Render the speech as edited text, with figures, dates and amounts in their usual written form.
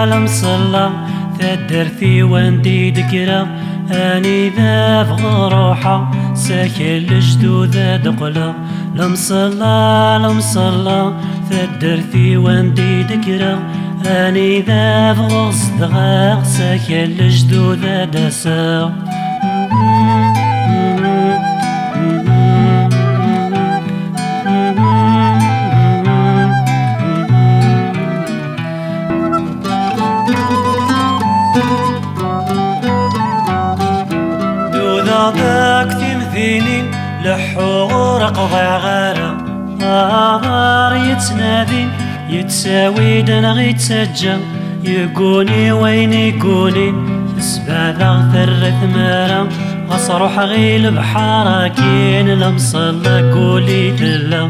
لمصلى تدرتي وندي دكرة اني ذا بغروحة ساكن الجدود دقلة لمصلى تدرتي وندي دكرة اني ذا بغصدغا ساكن الجدود دسا ذاك تمثيلي لحور قضي غارة آبار يتنادي يتساوي دنا يتسجى يقوني وين يقوني سبادة ثرث مرة أصرح غيل بحارة كين لمصلى قولي تلا